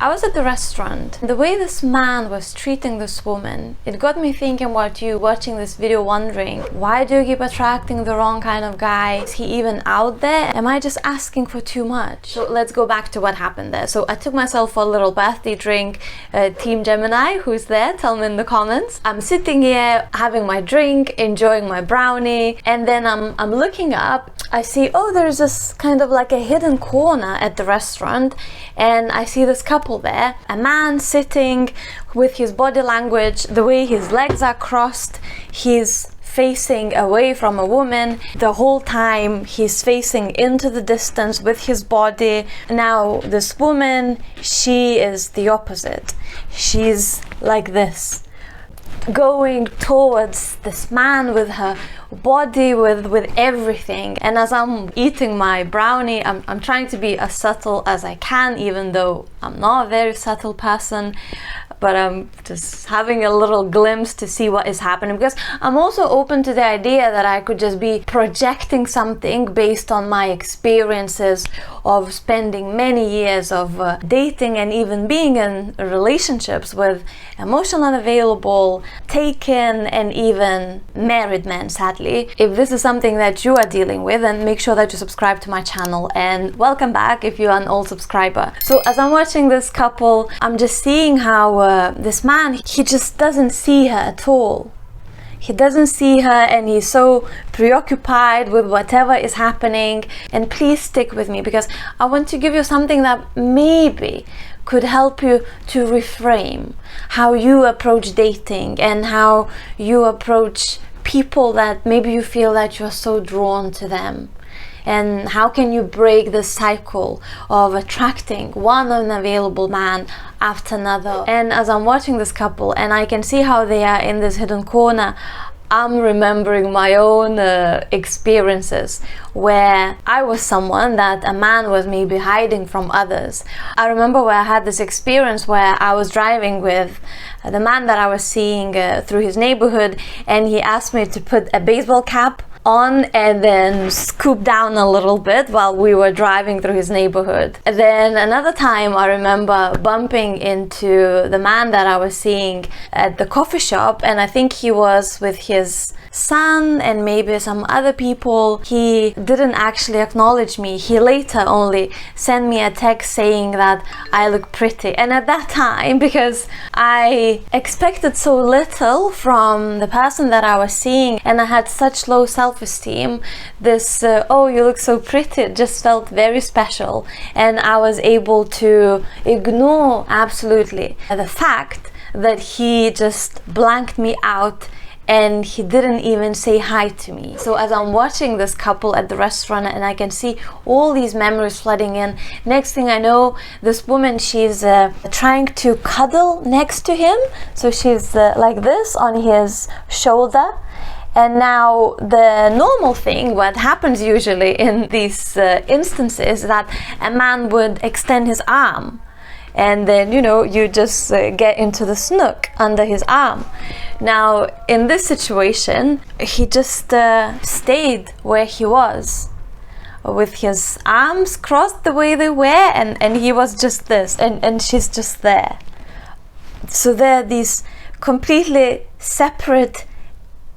I was at the restaurant. The way this man was treating this woman, it got me thinking about you watching this video, wondering, why do you keep attracting the wrong kind of guy? Is he even out there? Am I just asking for too much? So let's go back to what happened there. So I took myself for a little birthday drink. Team Gemini, who's there? Tell me in the comments. I'm sitting here having my drink, enjoying my brownie, and then I'm looking up. I see, oh, there's this kind of like a hidden corner at the restaurant, and I see this couple there, a man sitting with his body language, the way his legs are crossed, he's facing away from a woman. The whole time he's facing into the distance with his body. Now this woman, she is the opposite. She's like this, going towards this man with her body, with everything. And as I'm eating my brownie, I'm trying to be as subtle as I can, even though I'm not a very subtle person, but I'm just having a little glimpse to see what is happening, because I'm also open to the idea that I could just be projecting something based on my experiences of spending many years of dating and even being in relationships with emotionally unavailable, taken, and even married men, sadly. If this is something that you are dealing with, then make sure that you subscribe to my channel, and welcome back if you're an old subscriber. So as I'm watching this couple, I'm just seeing how this man, he just doesn't see her at all. He doesn't see her, and he's so preoccupied with whatever is happening. And please stick with me, because I want to give you something that maybe could help you to reframe how you approach dating and how you approach people that maybe you feel that you're so drawn to them. And how can you break the cycle of attracting one unavailable man after another? And as I'm watching this couple and I can see how they are in this hidden corner, I'm remembering my own experiences where I was someone that a man was maybe hiding from others. I remember where I had this experience where I was driving with the man that I was seeing through his neighborhood, and he asked me to put a baseball cap on and then scoop down a little bit while we were driving through his neighborhood. And then another time I remember bumping into the man that I was seeing at the coffee shop, and I think he was with his son and maybe some other people. He didn't actually acknowledge me. He later only sent me a text saying that I look pretty. And at that time, because I expected so little from the person that I was seeing and I had such low self-esteem, this oh, you look so pretty, it just felt very special, and I was able to ignore absolutely the fact that he just blanked me out and he didn't even say hi to me. So as I'm watching this couple at the restaurant and I can see all these memories flooding in, next thing I know, this woman, she's trying to cuddle next to him. So she's like this on his shoulder. And now the normal thing, what happens usually in these instances, is that a man would extend his arm, and then, you know, you just get into the snook under his arm. Now in this situation, he just stayed where he was with his arms crossed the way they were, and he was just this, and she's just there. So they're these completely separate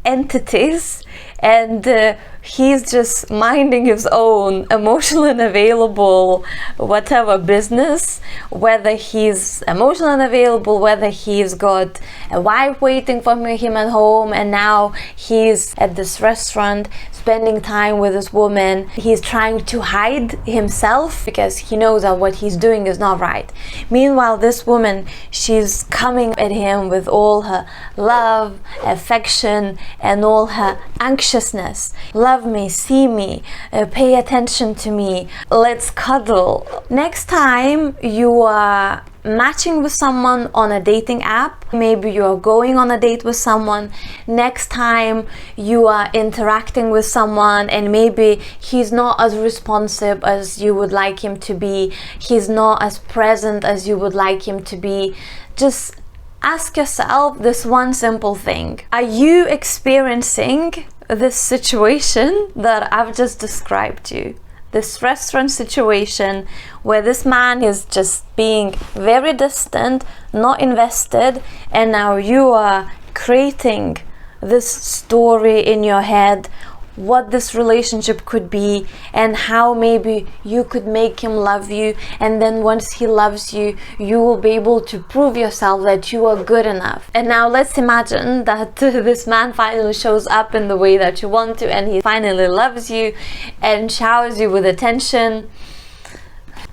entities, and he's just minding his own emotionally unavailable whatever business, whether he's emotionally unavailable, whether he's got a wife waiting for him at home, and now he's at this restaurant spending time with this woman. He's trying to hide himself because he knows that what he's doing is not right. Meanwhile, this woman, she's coming at him with all her love, affection, and all her anxiousness. Love me, see me, pay attention to me, let's cuddle. Next time you are matching with someone on a dating app, maybe you are going on a date with someone, next time you are interacting with someone and maybe he's not as responsive as you would like him to be, he's not as present as you would like him to be, just ask yourself this one simple thing: are you experiencing this situation that I've just described to you? this restaurant situation where this man is just being very distant, not invested, and now you are creating this story in your head, what this relationship could be and how maybe you could make him love you, and then once he loves you, you will be able to prove yourself that you are good enough. And now let's imagine that this man finally shows up in the way that you want to, and he finally loves you and showers you with attention.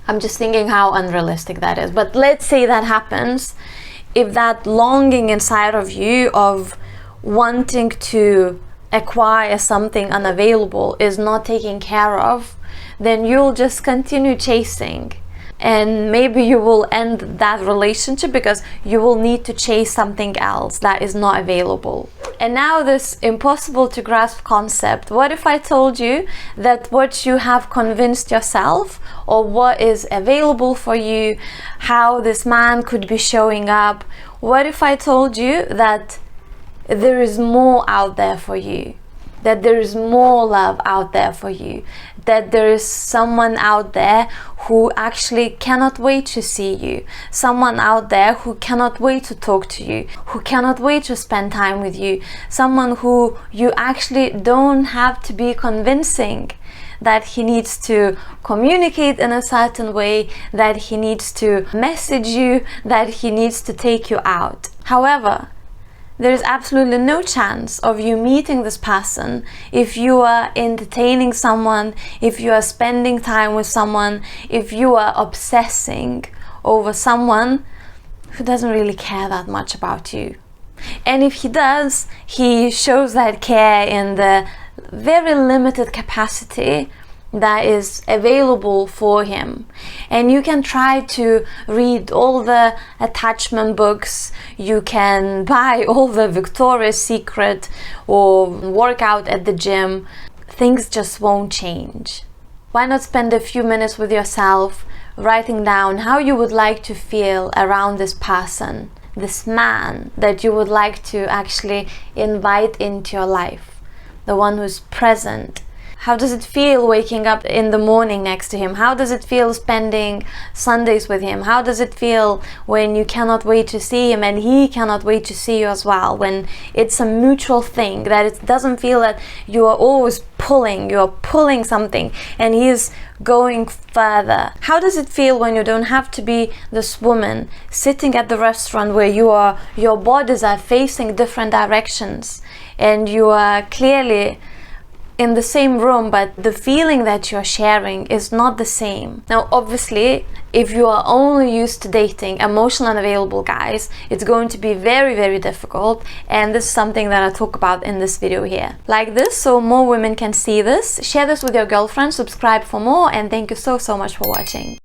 I'm just thinking how unrealistic that is, but let's say that happens. If that longing inside of you of wanting to acquire something unavailable is not taken care of, then you'll just continue chasing, and maybe you will end that relationship because you will need to chase something else that is not available. And now this impossible to grasp concept, what if I told you that what you have convinced yourself, or what is available for you, how this man could be showing up, what if I told you that there is more out there for you, that there is more love out there for you, that there is someone out there who actually cannot wait to see you, someone out there who cannot wait to talk to you, who cannot wait to spend time with you, someone who you actually don't have to be convincing that he needs to communicate in a certain way, that he needs to message you, that he needs to take you out. However, there is absolutely no chance of you meeting this person if you are entertaining someone, if you are spending time with someone, if you are obsessing over someone who doesn't really care that much about you. And if he does, he shows that care in the very limited capacity that is available for him. And you can try to read all the attachment books, you can buy all the Victoria's Secret or work out at the gym, things just won't change. Why not spend a few minutes with yourself writing down how you would like to feel around this person, this man that you would like to actually invite into your life, the one who's present. How does it feel waking up in the morning next to him? How does it feel spending Sundays with him? How does it feel when you cannot wait to see him and he cannot wait to see you as well? When it's a mutual thing, that it doesn't feel that you are always pulling, you are pulling something and he is going further. How does it feel when you don't have to be this woman sitting at the restaurant where your bodies are facing different directions and you are clearly in the same room, but the feeling that you're sharing is not the same. Now, obviously, if you are only used to dating emotionally unavailable guys, it's going to be very, very difficult. And this is something that I talk about in this video here. Like this, so more women can see this. Share this with your girlfriend, subscribe for more, and thank you so much for watching.